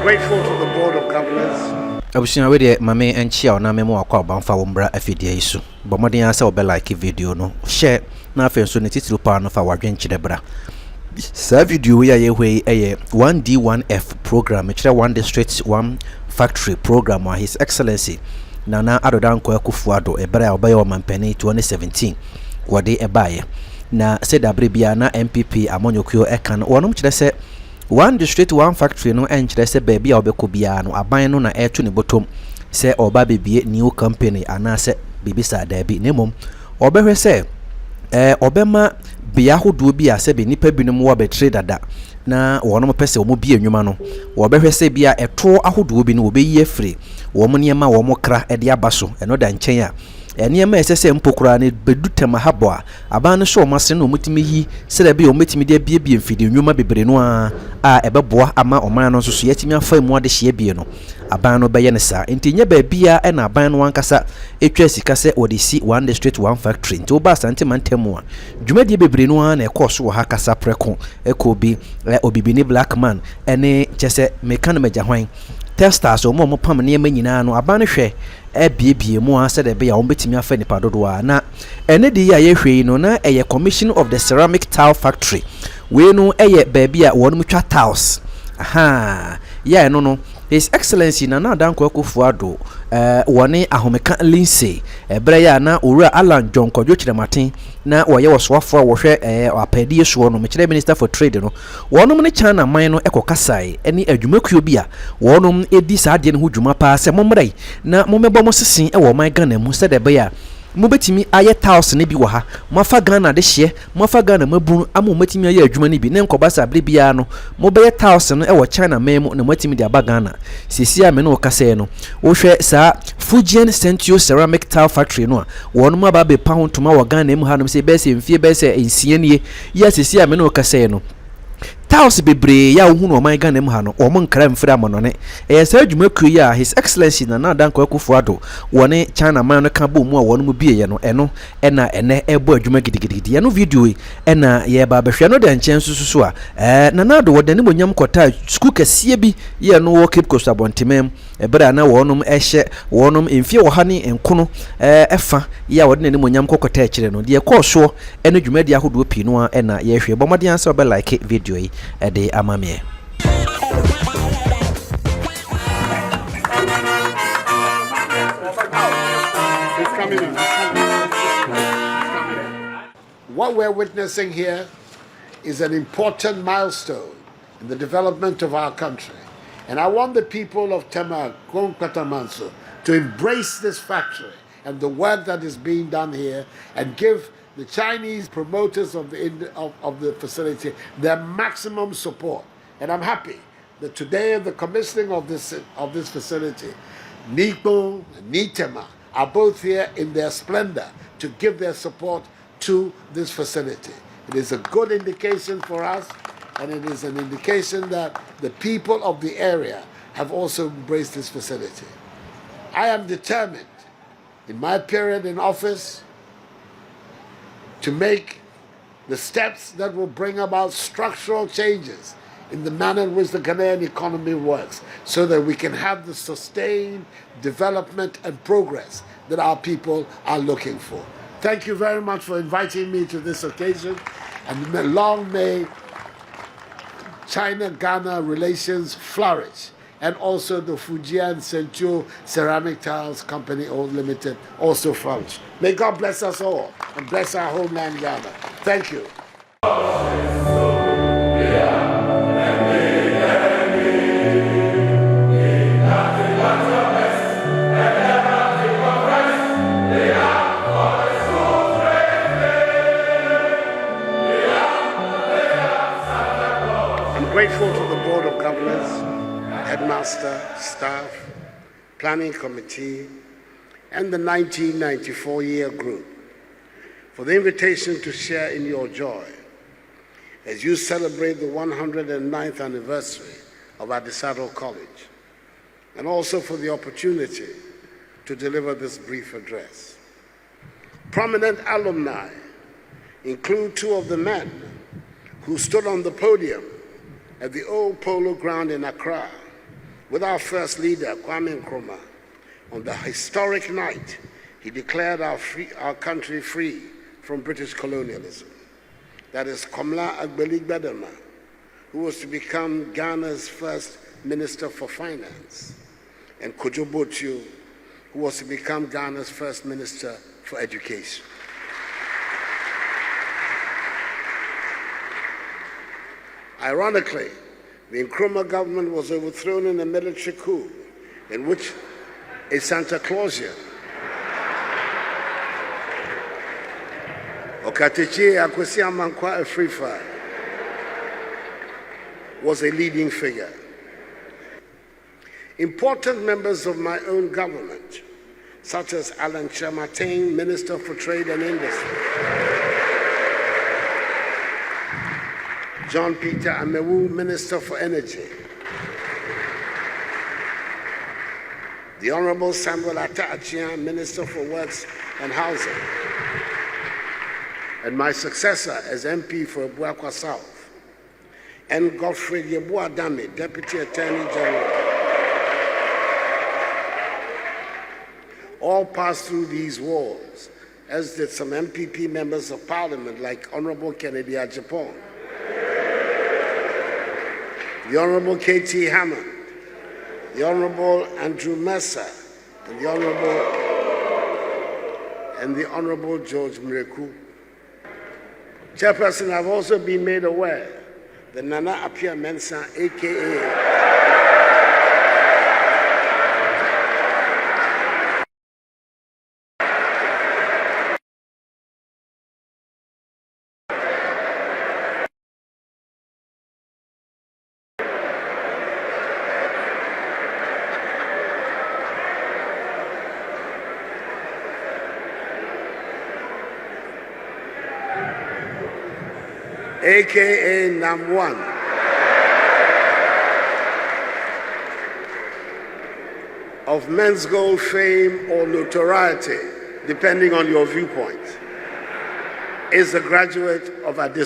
grateful to the Board of Governors. Abushina we de mame enchia na memo akwa obanfa wo mbra afidie isu. Bomodin asa obe like video no. Share na afen so ne titiri pa no fa wadwen chire bra. Sa video we ye hwe eye 1D1F program chire one district one factory program wa His Excellency Nana Addo Akufo-Addo ebra ya obaye omampani 2017 wode ebaye na sedabre bia na MPP amonyokyo ekan wonom chire se one district one factory no enchire se baby a obeko bia no aban no na etu ne botom se oba bebie new company anase bibisa dabi nemom obehwe se obema bia hodo bia se be nipa binom wo betre dada na wonom pese omo bia enwuma no obehwe se bia eto ahodo bi no obeyi afri womo niema womo kra ede abaso eno da nchen a enema esese mpokura ne bedutema habo a aban no so omase no omutimi yi sere bia ometimi de bia mfidi enwuma bebre no a ebeboa ama oman no so so yatimi afa mu ade hye bia no aban no beye ne sa enti nya ba bia e na aban no ankasa etwa sika se odisi one district one factory nti oba asante mantemu a dwumadi bebre no na ekoso ha kasa preko ekobi obibini black man ene chese meka na magya hwan testers omo pam ne nyina no aban hwe ebiebie mu a said be ya ombetimi afa nipa dodo a na ene de ya ye hwe no na eye commission of the ceramic tile factory we no eye baby a wonum twa tiles aha ya no His Excellency Nana Addo Akufo-Addo wone ahomeka linse ebere ya na owura Alan John Kodwo Chirematen na woye woswafo a wohwe apedie so no mekire Minister for Trade no wonom ne China man no ekokasai eni adwumakuo bi a wonom edi saade ne ho dwuma pa se momrai na momebɔ mo sesen e wo man Ghana mu se de be ya mobetimi aye tiles ne bi wo ha mafa Ghana de hye mafa Ghana mabunu ama matimi aye adwuma ne bi ne nkobasa bre bia no mobeye tiles no e wo China memu na matimi de aba Ghana sisi a me no kase no wo hwe sa Fujian Central Ceramic Tile Factory no a wonu ma ba be pa ho ntoma wo Ghana mu ha no se be se mfie be se ensie nie ya sisi a me no kase no tiles bebre ya ohunu oman Ghana mu ha no omo nkra mfira monone sa adwumakuo ya His Excellency Nana Addo Akufo-Addo wone China man no ka bo mu a wonu mu bie ye no eno ena ene ebo adwuma gidigidi no video ena ye ba behwe no de nchen susu a Nana Addo wode ne monyam kota school kasie bi ye no wo Cape Coast abontemem ebra na wonum ehye wonum emfie wo ha ne enkono efa ya wode ne monyam kokota akire no de ko so eno dwumadi ahodo pi no ena ye hwe bomade ansa obe like video yi ede amamie What we're witnessing here is an important milestone in the development of our country. And I want the people of Tema Katamanso to embrace this factory and the work that is being done here and give the Chinese promoters of the facility their maximum support. And I'm happy that today the commissioning of this facility, Nippon and Nitema, are both here in their splendor to give their support to this facility. It is a good indication for us, and it is an indication that the people of the area have also embraced this facility. I am determined in my period in office to make the steps that will bring about structural changes in the manner in which the Ghanaian economy works, so that we can have the sustained development and progress that our people are looking for. Thank you very much for inviting me to this occasion, and long may China-Ghana relations flourish, and also the Fujian Central Ceramic Tiles Company Limited also flourish. May God bless us all and bless our homeland Ghana. Thank you. I'm grateful to the Board of Governors, Headmaster, staff, Planning Committee, and the 1994 year group for the invitation to share in your joy as you celebrate the 109th anniversary of Addo College, and also for the opportunity to deliver this brief address. Prominent alumni include two of the men who stood on the podium at the old Polo Ground in Accra with our first leader, Kwame Nkrumah, on the historic night he declared our country free from British colonialism. That is Komla Agbeli-Gbedema, who was to become Ghana's first Minister for Finance, and Kojo Botio, who was to become Ghana's first Minister for Education. Ironically, the Nkrumah government was overthrown in a military coup in which a Santa Clausian, Okatechi Akwesi Amankwa Afrifa, was a leading figure. Important members of my own government, such as Alan Chamating, Minister for Trade and Industry, John Peter Amewu, Minister for Energy, the Honorable Samuel Atta-Achian, Minister for Works and Housing, and my successor as MP for Abuakwa South, and Godfrey Yeboah-Dame, Deputy Attorney General, all passed through these walls, as did some MPP members of Parliament like Honorable Kennedy Ajapong, the Honorable K.T. Hammond, the Honorable Andrew Mercer, and the Honorable George Mreku. Chairperson, I've also been made aware that Nana Appiah Mensah, AKA Nam1, of men's gold fame or notoriety, depending on your viewpoint, is a graduate of Addo.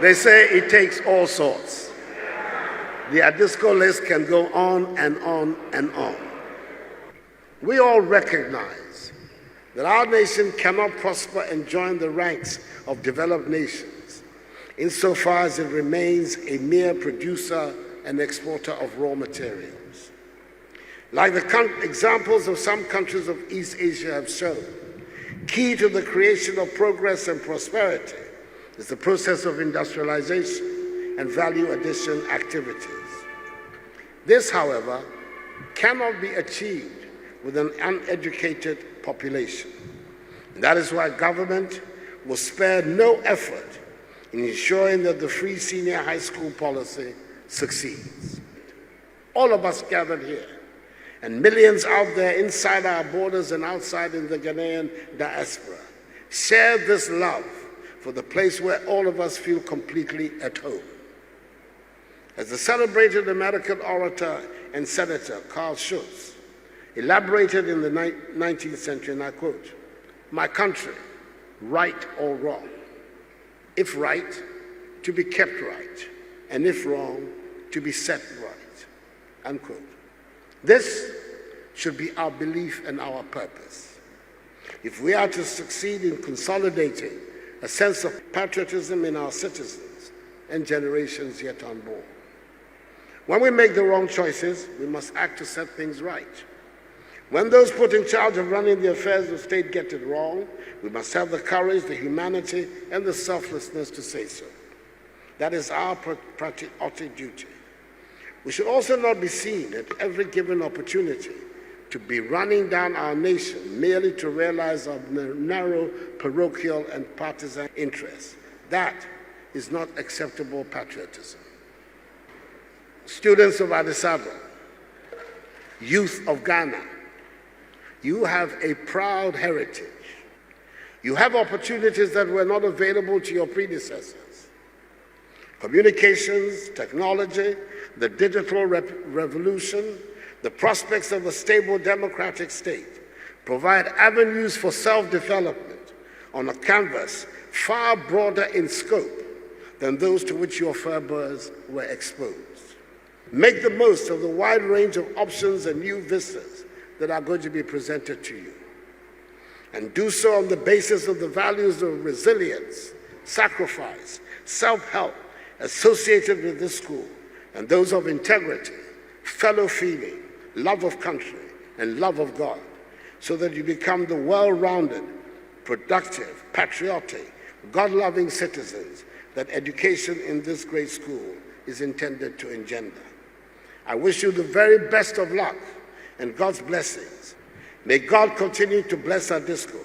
They say it takes all sorts. The Addo list can go on and on and on. We all recognize that our nation cannot prosper and join the ranks of developed nations insofar as it remains a mere producer and exporter of raw materials. Like the examples of some countries of East Asia have shown, key to the creation of progress and prosperity is the process of industrialization and value addition activities. This, however, cannot be achieved with an uneducated population. And that is why government will spare no effort in ensuring that the free senior high school policy succeeds. All of us gathered here, and millions out there inside our borders and outside in the Ghanaian diaspora, share this love for the place where all of us feel completely at home. As the celebrated American orator and senator Carl Schurz elaborated in the 19th century, and I quote, "My country, right or wrong. If right, to be kept right, and if wrong, to be set right," unquote. This should be our belief and our purpose. If we are to succeed in consolidating a sense of patriotism in our citizens and generations yet unborn. When we make the wrong choices, we must act to set things right. When those put in charge of running the affairs of state get it wrong, we must have the courage, the humanity, and the selflessness to say so. That is our patriotic duty. We should also not be seen at every given opportunity to be running down our nation merely to realize our narrow parochial and partisan interests. That is not acceptable patriotism. Students of Addo, youth of Ghana, you have a proud heritage. You have opportunities that were not available to your predecessors. Communications, technology, the digital revolution, the prospects of a stable democratic state provide avenues for self-development on a canvas far broader in scope than those to which your forebears were exposed. Make the most of the wide range of options and new vistas that are going to be presented to you. And do so on the basis of the values of resilience, sacrifice, self-help associated with this school, and those of integrity, fellow feeling, love of country, and love of God, so that you become the well-rounded, productive, patriotic, God-loving citizens that education in this great school is intended to engender. I wish you the very best of luck and God's blessings. May God continue to bless our disco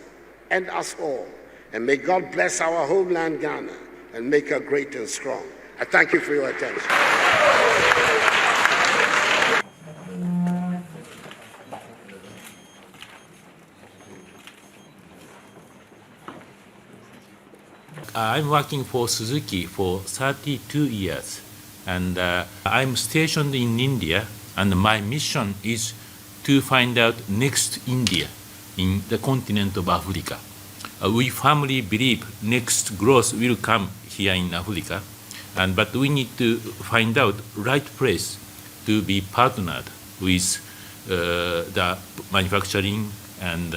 and us all, and may God bless our homeland Ghana and make her great and strong. I thank you for your attention. I'm working for Suzuki for 32 years, and I'm stationed in India, and my mission is to find out next India in the continent of Africa. We firmly believe next growth will come here in Africa, but we need to find out right place to be partnered with the manufacturing and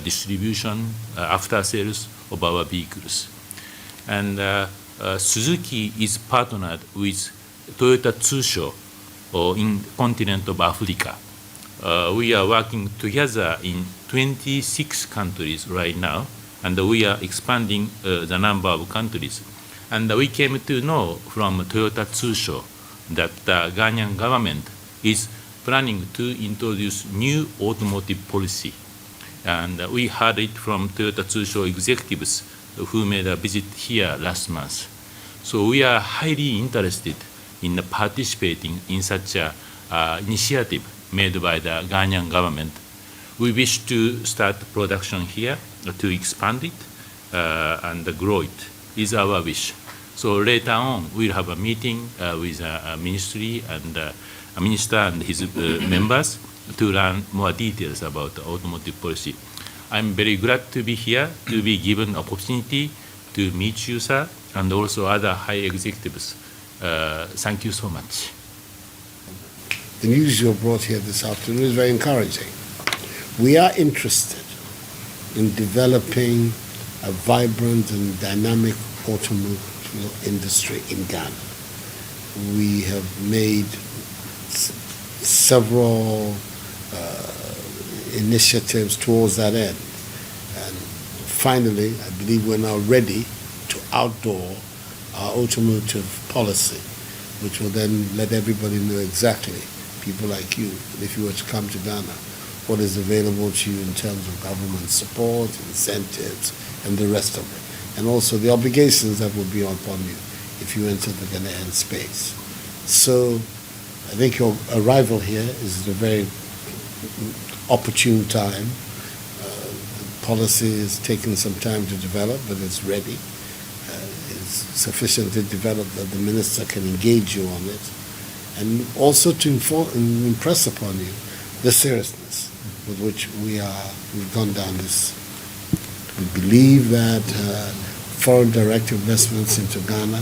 distribution, after sales of our vehicles. And Suzuki is partnered with Toyota Tsusho in continent of Africa. We are working together in 26 countries right now, and we are expanding the number of countries. And we came to know from Toyota Tsusho that the Ghanaian government is planning to introduce new automotive policy. And we heard it from Toyota Tsusho executives who made a visit here last month. So we are highly interested in participating in such an initiative made by the Ghanaian government. We wish to start production here to expand it and grow it is our wish. So later on, we'll have a meeting with a ministry and a minister and his members to learn more details about the automotive policy. I'm very glad to be here, to be given opportunity to meet you, sir, and also other high executives. Thank you so much. The news you brought here this afternoon is very encouraging. We are interested in developing a vibrant and dynamic automobile industry in Ghana. We have made several initiatives towards that end. And finally, I believe we're now ready to outdoor our automotive policy, which will then let everybody know exactly, people like you, if you were to come to Ghana, what is available to you in terms of government support, incentives, and the rest of it. And also the obligations that will be upon you if you enter the Ghanaian space. So I think your arrival here is a very opportune time. The policy is taking some time to develop, but it's ready. It's sufficiently developed that the minister can engage you on it, and also to impress upon you the seriousness with which we've gone down this. We believe that foreign direct investments into Ghana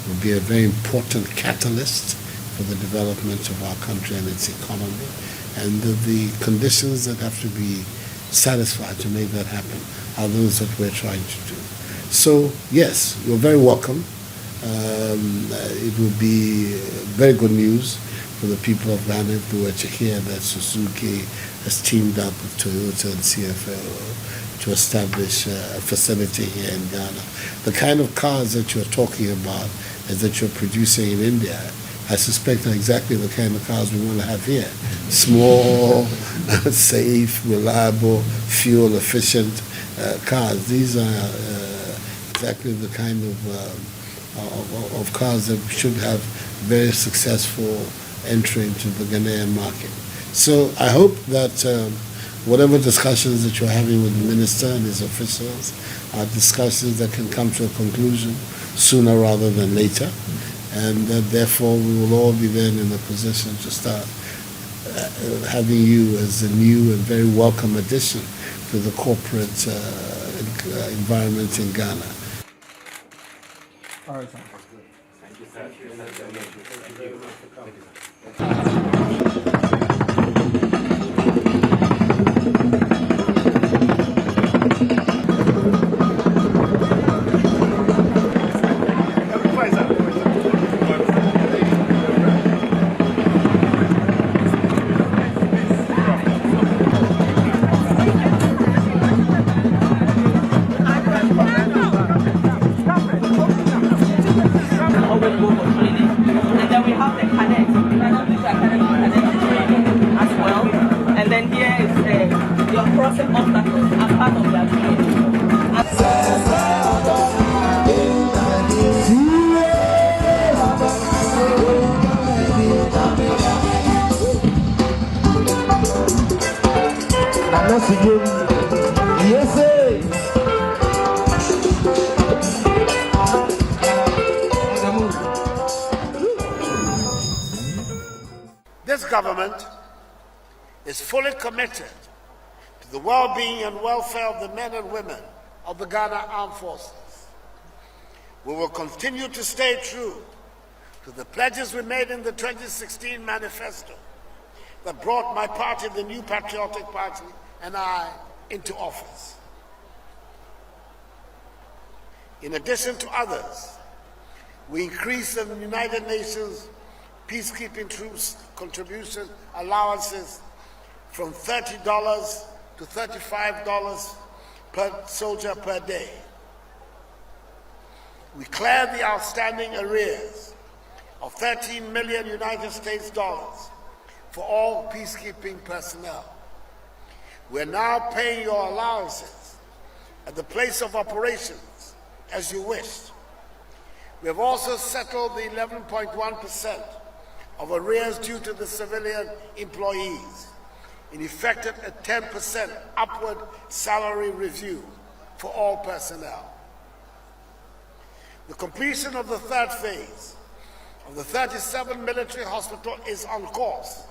will be a very important catalyst for the development of our country and its economy, and the conditions that have to be satisfied to make that happen are those that we're trying to do. So yes, you're very welcome. It will be very good news for the people of Ghana if they were to hear that Suzuki has teamed up with Toyota and CFL to establish a facility here in Ghana. The kind of cars that you're talking about is that you're producing in India, I suspect are exactly the kind of cars we want to have here. Small, safe, reliable, fuel-efficient cars. These are exactly the kind of cars that should have very successful entry into the Ghanaian market. So I hope that whatever discussions that you're having with the minister and his officials are discussions that can come to a conclusion sooner rather than later, and that therefore we will all be then in a position to start having you as a new and very welcome addition to the corporate environment in Ghana. All right, always go for training. And then we have the cadets. Training as well. And then here is your crossing obstacles as part of that training. Yes, sir. This government is fully committed to the well-being and welfare of the men and women of the Ghana Armed Forces. We will continue to stay true to the pledges we made in the 2016 manifesto that brought my party, the New Patriotic Party, and I into office. In addition to others, we increased the United Nations peacekeeping troops contribution allowances from $30 to $35 per soldier per day. We cleared the outstanding arrears of 13 million United States dollars for all peacekeeping personnel. We're now paying your allowances at the place of operations as you wished. We have also settled the 11.1% of arrears due to the civilian employees and effected a 10% upward salary review for all personnel. The completion of the third phase of the 37 military hospital is on course,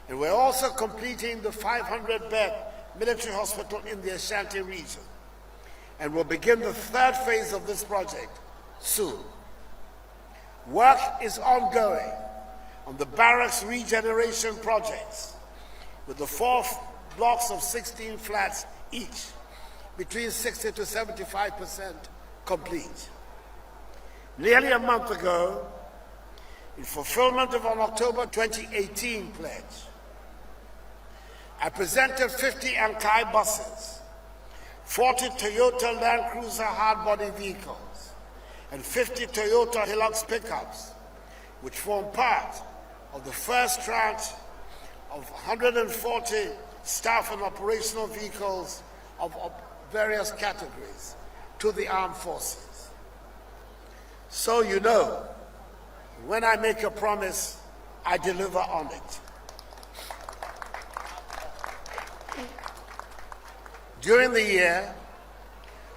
and we're also completing the 500-bed military hospital in the Ashanti region, and will begin the third phase of this project soon. Work is ongoing on the barracks regeneration projects, with the 4 blocks of 16 flats each, between 60 to 75% complete. Nearly a month ago, in fulfillment of an October 2018 pledge, I presented 50 Ankai buses, 40 Toyota Land Cruiser hardbody vehicles, and 50 Toyota Hilux pickups, which form part of the first tranche of 140 staff and operational vehicles of various categories to the armed forces. So you know, when I make a promise, I deliver on it. During the year,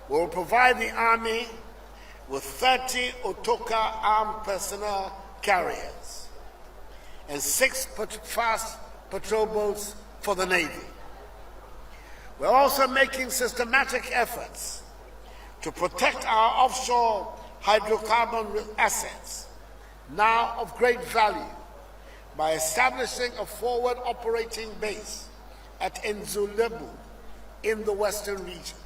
we will provide the Army with 30 Otoka armed personnel carriers and 6 fast patrol boats for the Navy. We're also making systematic efforts to protect our offshore hydrocarbon assets, now of great value, by establishing a forward operating base at Nzulebu in the Western region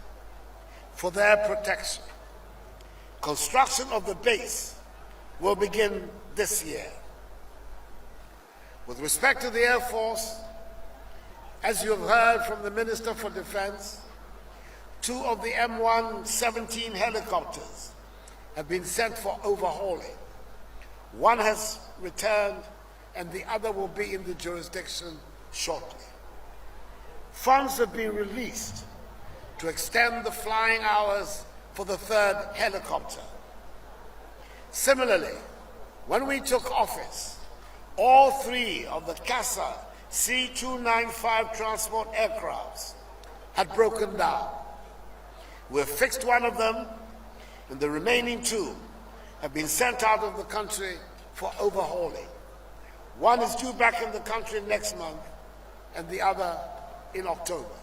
for their protection. Construction of the base will begin this year. With respect to the Air Force, as you have heard from the Minister for Defense, 2 of the M117 helicopters have been sent for overhauling. 1 has returned and the other will be in the jurisdiction shortly. Funds have been released to extend the flying hours for the 3rd helicopter. Similarly, when we took office, all 3 of the CASA C-295 transport aircrafts had broken down. We have fixed 1 of them, and the remaining 2 have been sent out of the country for overhauling. 1 is due back in the country next month, and the other in October.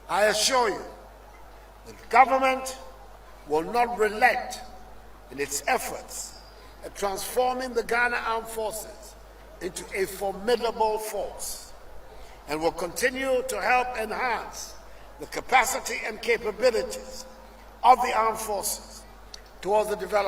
I assure you, the government will not relent in its efforts at transforming the Ghana Armed Forces into a formidable force, and will continue to help enhance the capacity and capabilities of the armed forces towards the development